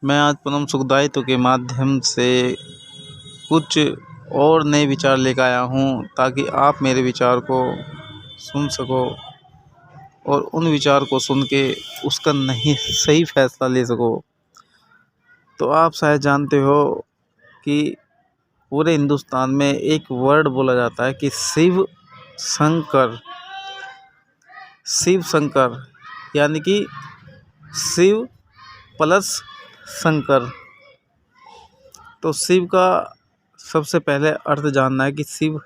मैं आज परम सुखदायित्व के माध्यम से कुछ और नए विचार लेकर आया हूँ, ताकि आप मेरे विचार को सुन सको और उन विचार को सुन के उसका नहीं सही फैसला ले सको। तो आप शायद जानते हो कि पूरे हिंदुस्तान में एक वर्ड बोला जाता है कि शिव शंकर। शिव शंकर यानी कि शिव प्लस शंकर। तो शिव का सबसे पहले अर्थ जानना है कि शिव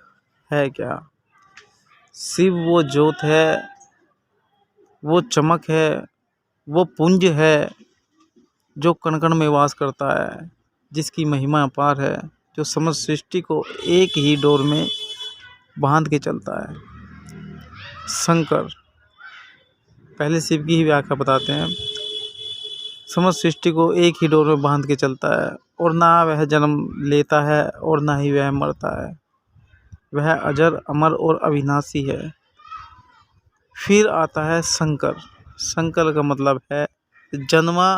है क्या। शिव वो ज्योत है, वो चमक है, वो पुंज है जो कण कण में वास करता है, जिसकी महिमा अपार है, जो समस्त सृष्टि को एक ही डोर में बांध के चलता है। शंकर, पहले शिव की ही व्याख्या बताते हैं। समस्त सृष्टि को एक ही डोर में बांध के चलता है और ना वह जन्म लेता है और ना ही वह मरता है। वह अजर अमर और अविनाशी है। फिर आता है शंकर। शंकर का मतलब है जन्मा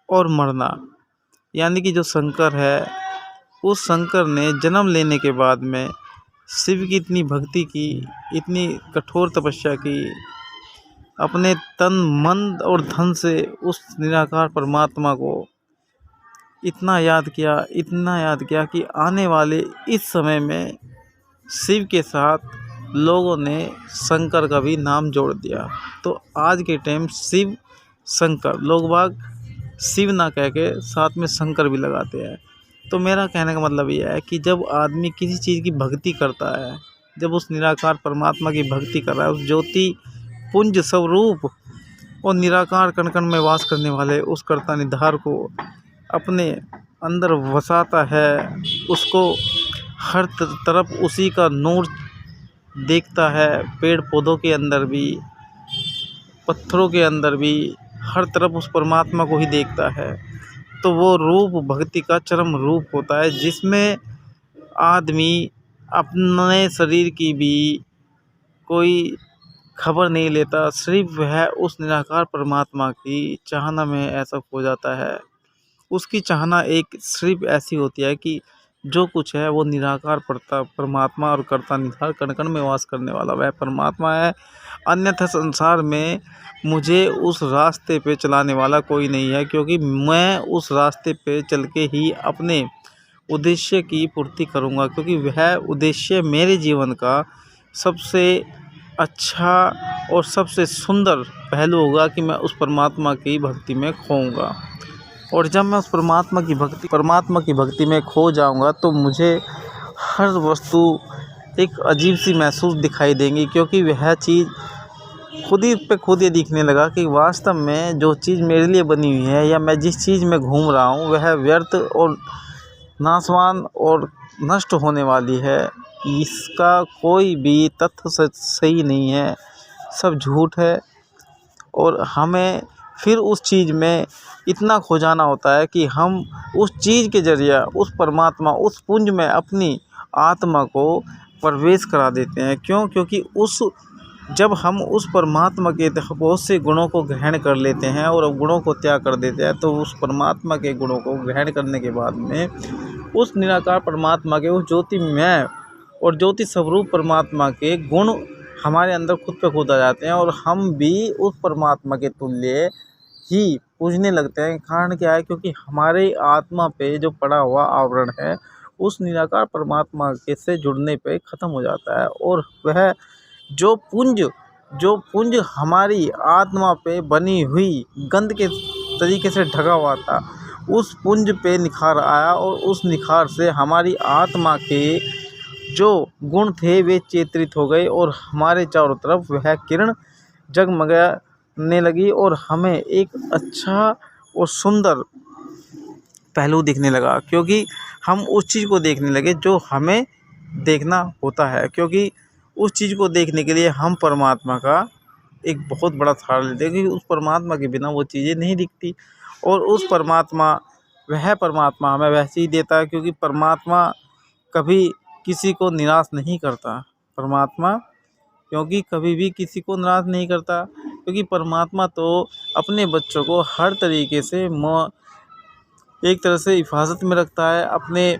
और मरना। यानी कि जो शंकर है, उस शंकर ने जन्म लेने के बाद में शिव की इतनी भक्ति की, इतनी कठोर तपस्या की, अपने तन मन और धन से उस निराकार परमात्मा को इतना याद किया कि आने वाले इस समय में शिव के साथ लोगों ने शंकर का भी नाम जोड़ दिया। तो आज के टाइम शिव शंकर, लोग बाग शिव ना कह के साथ में शंकर भी लगाते हैं। तो मेरा कहने का मतलब यह है कि जब आदमी किसी चीज़ की भक्ति करता है, जब उस निराकार परमात्मा की भक्ति कर रहा है, उस ज्योति पुंज स्वरूप और निराकार कण कण में वास करने वाले उस कर्ता निधार को अपने अंदर वसाता है, उसको हर तरफ उसी का नूर देखता है। पेड़ पौधों के अंदर भी, पत्थरों के अंदर भी, हर तरफ उस परमात्मा को ही देखता है। तो वो रूप भक्ति का चरम रूप होता है, जिसमें आदमी अपने शरीर की भी कोई खबर नहीं लेता, सिर्फ वह उस निराकार परमात्मा की चाहना में ऐसा खो जाता है। उसकी चाहना एक सिर्फ ऐसी होती है कि जो कुछ है वो निराकार परमात्मा और कर्ता निधार कण कण में वास करने वाला वह परमात्मा है। अन्यथा संसार में मुझे उस रास्ते पे चलाने वाला कोई नहीं है, क्योंकि मैं उस रास्ते पे चल के ही अपने उद्देश्य की पूर्ति करूँगा, क्योंकि वह उद्देश्य मेरे जीवन का सबसे अच्छा और सबसे सुंदर पहलू होगा कि मैं उस परमात्मा की भक्ति में खोऊंगा। और जब मैं उस परमात्मा की भक्ति में खो जाऊंगा तो मुझे हर वस्तु एक अजीब सी महसूस दिखाई देंगी, क्योंकि वह चीज़ खुद ये दिखने लगा कि वास्तव में जो चीज़ मेरे लिए बनी हुई है या मैं जिस चीज़ में घूम रहा हूँ वह व्यर्थ और नाशवान और नष्ट होने वाली है। इसका कोई भी तथ्य सही नहीं है, सब झूठ है। और हमें फिर उस चीज़ में इतना खो जाना होता है कि हम उस चीज़ के ज़रिए उस परमात्मा, उस पुंज में अपनी आत्मा को प्रवेश करा देते हैं। क्योंकि जब हम उस परमात्मा के बहुत से गुणों को ग्रहण कर लेते हैं और गुणों को त्याग कर देते हैं, तो उस परमात्मा के गुणों को ग्रहण करने के बाद में उस निराकार परमात्मा के, उस ज्योतिमय और ज्योति स्वरूप परमात्मा के गुण हमारे अंदर खुद पे खुद आ जाते हैं और हम भी उस परमात्मा के तुल्य ही पूजने लगते हैं। कारण क्या है? क्योंकि हमारे आत्मा पे जो पड़ा हुआ आवरण है उस निराकार परमात्मा के से जुड़ने पे ख़त्म हो जाता है, और वह जो पुंज हमारी आत्मा पे बनी हुई गंध के तरीके से ढका हुआ था, उस पुंज पे निखार आया और उस निखार से हमारी आत्मा के जो गुण थे वे चेतरित हो गए और हमारे चारों तरफ वह किरण जगमगाने लगी और हमें एक अच्छा और सुंदर पहलू दिखने लगा, क्योंकि हम उस चीज़ को देखने लगे जो हमें देखना होता है। क्योंकि उस चीज़ को देखने के लिए हम परमात्मा का एक बहुत बड़ा सहारा लेते हैं, क्योंकि उस परमात्मा के बिना वो चीज़ें नहीं दिखती। और वह परमात्मा हमें वैसे ही देता है, क्योंकि परमात्मा कभी किसी को निराश नहीं करता। क्योंकि कभी भी किसी को निराश नहीं करता, क्योंकि परमात्मा तो अपने बच्चों को हर तरीके से एक तरह से हिफाजत में रखता है, अपने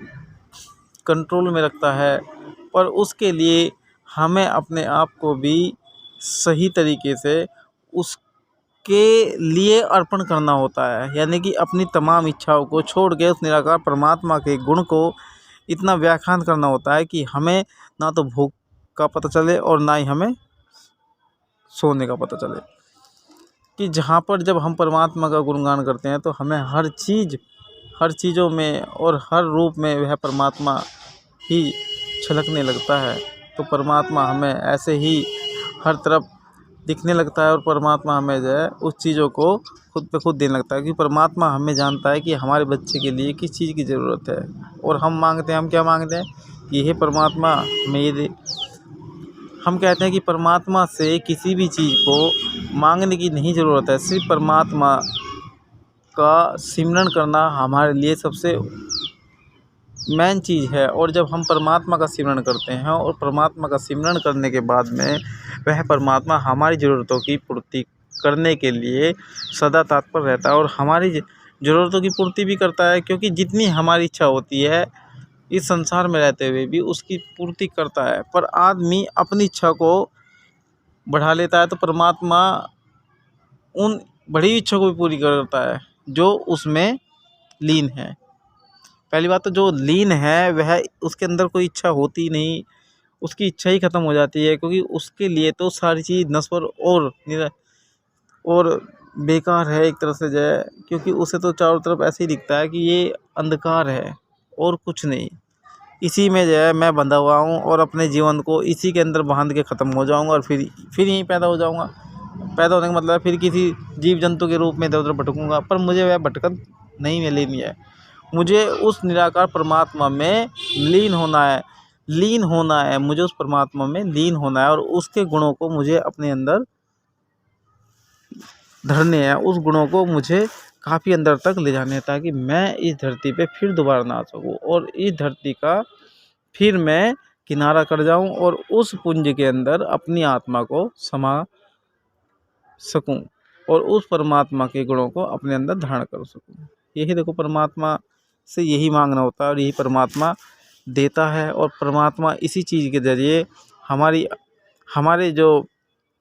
कंट्रोल में रखता है, पर उसके लिए हमें अपने आप को भी सही तरीके से उसके लिए अर्पण करना होता है। यानी कि अपनी तमाम इच्छाओं को छोड़ के उस निराकार परमात्मा के गुण को इतना व्याख्यान करना होता है कि हमें ना तो भूख का पता चले और ना ही हमें सोने का पता चले। कि जहाँ पर जब हम परमात्मा का गुणगान करते हैं तो हमें हर चीज़ों में और हर रूप में वह परमात्मा ही छलकने लगता है। तो परमात्मा हमें ऐसे ही हर तरफ दिखने लगता है और परमात्मा हमें जो है उस चीज़ों को खुद पे खुद देने लगता है। क्योंकि परमात्मा हमें जानता है कि हमारे बच्चे के लिए किस चीज़ की ज़रूरत है, और हम क्या मांगते हैं कि हे परमात्मा हमें ये दे। हम कहते हैं कि परमात्मा से किसी भी चीज़ को मांगने की नहीं ज़रूरत है, सिर्फ परमात्मा का सिमरन करना हमारे लिए सबसे मेन चीज़ है। और जब हम परमात्मा का सिमरन करते हैं और परमात्मा का सिमरन करने के बाद में वह परमात्मा हमारी ज़रूरतों की पूर्ति करने के लिए सदा तत्पर रहता है और हमारी ज़रूरतों की पूर्ति भी करता है। क्योंकि जितनी हमारी इच्छा होती है इस संसार में रहते हुए भी उसकी पूर्ति करता है, पर आदमी अपनी इच्छा को बढ़ा लेता है तो परमात्मा उन बड़ी इच्छा को भी पूरी करता है जो उसमें लीन है। पहली बात तो जो लीन है वह उसके अंदर कोई इच्छा होती नहीं, उसकी इच्छा ही ख़त्म हो जाती है। क्योंकि उसके लिए तो सारी चीज़ नश्वर और बेकार है एक तरह से जो है। क्योंकि उसे तो चारों तरफ ऐसे ही दिखता है कि ये अंधकार है और कुछ नहीं, इसी में जो है मैं बंधा हुआ हूँ और अपने जीवन को इसी के अंदर बांध के ख़त्म हो जाऊँगा और फिर यहीं पैदा हो जाऊँगा। पैदा होने का मतलब फिर किसी जीव जंतु के रूप में इधर उधर भटकूँगा, पर मुझे वह भटकन नहीं लेनी है। मुझे उस निराकार परमात्मा में लीन होना है, मुझे उस परमात्मा में लीन होना है और उसके गुणों को मुझे अपने अंदर धरने हैं। उस गुणों को मुझे काफ़ी अंदर तक ले जाने हैं ताकि मैं इस धरती पे फिर दोबारा ना आ सकूँ और इस धरती का फिर मैं किनारा कर जाऊँ और उस पुंज के अंदर अपनी आत्मा को समा सकूँ और उस परमात्मा के गुणों को अपने अंदर धारण कर सकूँ। यही देखो परमात्मा से यही मांगना होता है और यही परमात्मा देता है। और परमात्मा इसी चीज़ के ज़रिए हमारे जो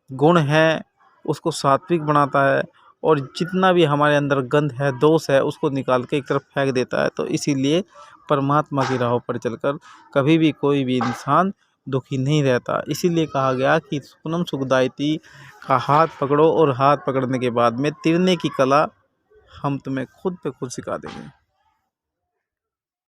गुण हैं उसको सात्विक बनाता है और जितना भी हमारे अंदर गंध है, दोष है, उसको निकाल के एक तरफ फेंक देता है। तो इसीलिए परमात्मा की राह पर चलकर कभी भी कोई भी इंसान दुखी नहीं रहता। इसीलिए कहा गया कि सुखनम सुखदायिती का हाथ पकड़ो और हाथ पकड़ने के बाद में तिरने की कला हम तुम्हें खुद पे खुद सिखा देंगे।